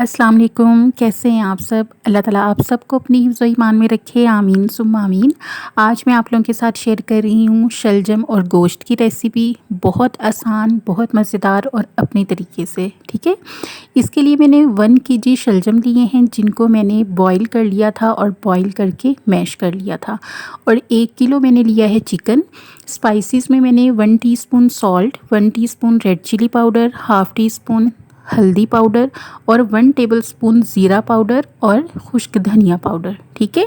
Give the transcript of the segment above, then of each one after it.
अस्सलाम वालेकुम, कैसे हैं आप सब? अल्लाह ताला आप सबको अपनी हिफ्ज़ ईमान में रखे, आमीन सुम्मा आमीन। आज मैं आप लोगों के साथ शेयर कर रही हूँ शलजम और गोश्त की रेसिपी। बहुत आसान, बहुत मज़ेदार और अपने तरीके से, ठीक है। इसके लिए मैंने 1 केजी शलजम लिए हैं, जिनको मैंने बॉईल कर लिया था और बॉईल करके मैश कर लिया था। और 1 किलो मैंने लिया है चिकन। स्पाइसेस में मैंने 1 teaspoon salt, 1 teaspoon red chilli powder, half teaspoon हल्दी पाउडर और 1 टेबलस्पून ज़ीरा पाउडर और खुश्क धनिया पाउडर, ठीक है।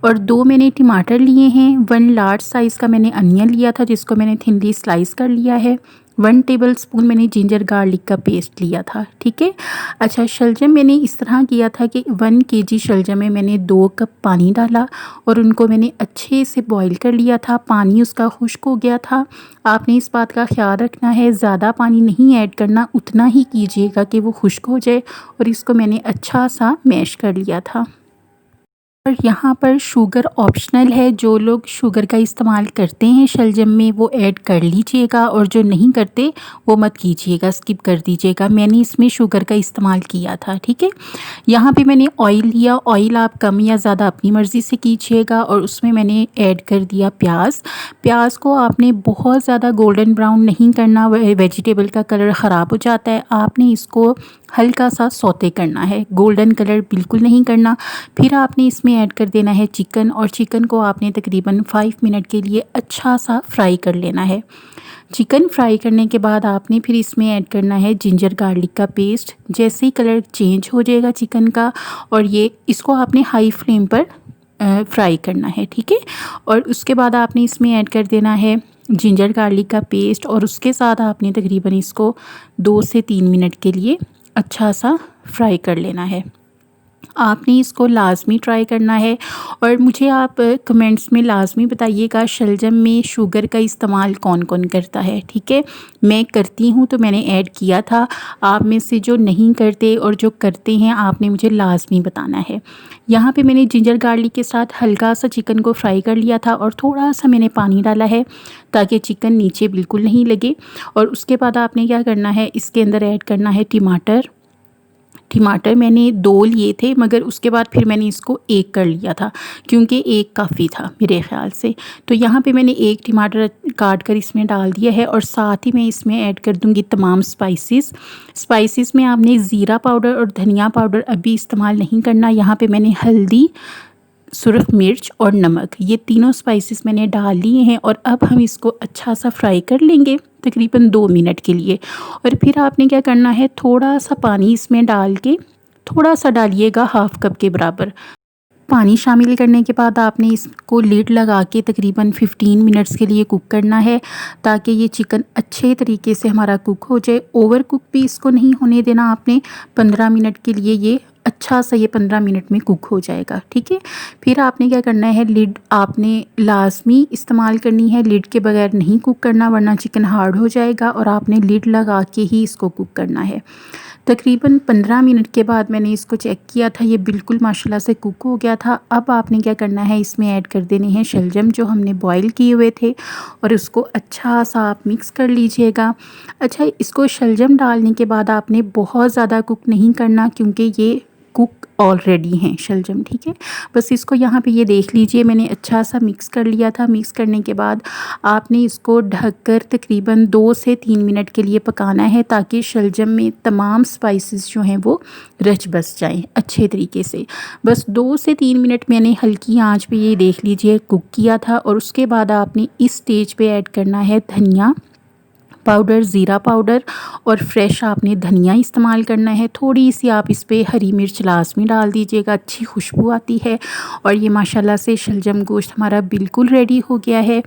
और 2 मैंने टमाटर लिए हैं, 1 लार्ज साइज़ का मैंने अनियन लिया था जिसको मैंने थिनली स्लाइस कर लिया है, 1 टेबलस्पून मैंने जिंजर गार्लिक का पेस्ट लिया था, ठीक है। अच्छा, शलजम मैंने इस तरह किया था कि 1 केजी शलजम में मैंने 2 कप पानी डाला और उनको मैंने अच्छे से बॉईल कर लिया था। पानी उसका खुश्क हो गया था। आपने इस बात का ख्याल रखना है, ज़्यादा पानी नहीं ऐड करना, उतना ही कीजिएगा कि वो खुश्क हो जाए। और इसको मैंने अच्छा सा मैश कर लिया था। और यहाँ पर शुगर ऑप्शनल है, जो लोग शुगर का इस्तेमाल करते हैं शलजम में वो ऐड कर लीजिएगा, और जो नहीं करते वो मत कीजिएगा, स्किप कर दीजिएगा। मैंने इसमें शुगर का इस्तेमाल किया था, ठीक है। यहाँ पे मैंने ऑयल लिया। ऑयल आप कम या ज़्यादा अपनी मर्ज़ी से कीजिएगा। और उसमें मैंने ऐड कर दिया प्याज। प्याज को आपने बहुत ज़्यादा गोल्डन ब्राउन नहीं करना, वेजिटेबल का कलर ख़राब हो जाता है। आपने इसको हल्का सा सौते करना है, गोल्डन कलर बिल्कुल नहीं करना। फिर आपने इसमें ऐड कर देना है चिकन, और चिकन को आपने तकरीबन 5 मिनट के लिए अच्छा सा फ्राई कर लेना है। चिकन फ्राई करने के बाद आपने फिर इसमें ऐड करना है जिंजर गार्लिक का पेस्ट। जैसे ही कलर चेंज हो जाएगा चिकन का, और ये इसको आपने हाई फ्लेम पर फ्राई करना है, ठीक है। और उसके बाद आपने इसमें ऐड कर देना है जिंजर गार्लिक का पेस्ट, और उसके साथ आपने तकरीबन इसको 2 से 3 मिनट के लिए अच्छा सा फ्राई कर लेना है। आपने इसको लाज़मी ट्राई करना है। और मुझे आप कमेंट्स में लाज़मी बताइएगा शलजम में शुगर का इस्तेमाल कौन कौन करता है, ठीक है। मैं करती हूँ तो मैंने ऐड किया था। आप में से जो नहीं करते और जो करते हैं, आपने मुझे लाज़मी बताना है। यहाँ पे मैंने जिंजर गार्लिक के साथ हल्का सा चिकन को फ्राई कर लिया था, और थोड़ा सा मैंने पानी डाला है ताकि चिकन नीचे बिल्कुल नहीं लगे। और उसके बाद आपने क्या करना है, इसके अंदर ऐड करना है टमाटर। टमाटर मैंने 2 लिए थे, मगर उसके बाद फिर मैंने इसको 1 कर लिया था, क्योंकि 1 काफ़ी था मेरे ख़्याल से। तो यहाँ पे मैंने 1 टमाटर काट कर इसमें डाल दिया है, और साथ ही मैं इसमें ऐड कर दूँगी तमाम स्पाइसेस में आपने ज़ीरा पाउडर और धनिया पाउडर अभी इस्तेमाल नहीं करना। यहाँ पे मैंने हल्दी, सुरख मिर्च और नमक, ये तीनों स्पाइसेस मैंने डाल लिए हैं। और अब हम इसको अच्छा सा फ्राई कर लेंगे तकरीबन 2 मिनट के लिए। और फिर आपने क्या करना है, थोड़ा सा पानी इसमें डाल के, थोड़ा सा डालिएगा, हाफ़ कप के बराबर पानी शामिल करने के बाद आपने इसको लिड लगा के तकरीबन 15 मिनट्स के लिए कुक करना है, ताकि ये चिकन अच्छे तरीके से हमारा कुक हो जाए। ओवर कुक भी इसको नहीं होने देना आपने। 15 मिनट के लिए ये अच्छा सा, ये 15 मिनट में कुक हो जाएगा, ठीक है। फिर आपने क्या करना है, लिड आपने लाजमी इस्तेमाल करनी है, लिड के बगैर नहीं कुक करना, वरना चिकन हार्ड हो जाएगा। और आपने लिड लगा के ही इसको कुक करना है। तकरीबन 15 मिनट के बाद मैंने इसको चेक किया था, ये बिल्कुल माशाल्लाह से कुक हो गया था। अब आपने क्या करना है, इसमें ऐड कर देने हैं शलजम जो हमने बॉईल किए हुए थे, और उसको अच्छा सा आप मिक्स कर लीजिएगा। अच्छा, इसको शलजम डालने के बाद आपने बहुत ज़्यादा कुक नहीं करना, क्योंकि ये कुक ऑलरेडी हैं शलजम, ठीक है। बस इसको यहाँ पे ये देख लीजिए, मैंने अच्छा सा मिक्स कर लिया था। मिक्स करने के बाद आपने इसको ढककर तकरीबन 2 से 3 मिनट के लिए पकाना है, ताकि शलजम में तमाम स्पाइसेस जो हैं वो रच बस जाएं अच्छे तरीके से। बस 2 से 3 मिनट मैंने हल्की आंच पे ये देख लीजिए कुक किया था। और उसके बाद आपने इस स्टेज पे ऐड करना है धनिया पाउडर, ज़ीरा पाउडर, और फ्रेश आपने धनिया इस्तेमाल करना है। थोड़ी सी आप इस पे हरी मिर्च लाज़मी डाल दीजिएगा, अच्छी खुशबू आती है। और ये माशाल्लाह से शलजम गोश्त हमारा बिल्कुल रेडी हो गया है।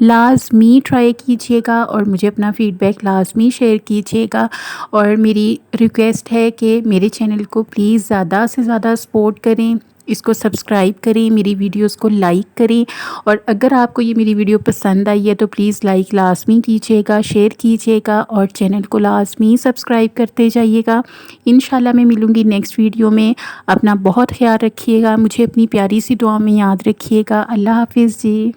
लाज़मी ट्राई कीजिएगा और मुझे अपना फ़ीडबैक लाज़मी शेयर कीजिएगा। और मेरी रिक्वेस्ट है कि मेरे चैनल को प्लीज़ ज़्यादा से ज़्यादा सपोर्ट करें, इसको सब्सक्राइब करें, मेरी वीडियोस को लाइक करें। और अगर आपको ये मेरी वीडियो पसंद आई है तो प्लीज़ लाइक लाज़मी कीजिएगा, शेयर कीजिएगा, और चैनल को लाज़मी सब्सक्राइब करते जाइएगा। इंशाल्लाह मैं मिलूँगी नेक्स्ट वीडियो में। अपना बहुत ख्याल रखिएगा, मुझे अपनी प्यारी सी दुआ में याद रखिएगा। अल्लाह हाफ़िज़ जी।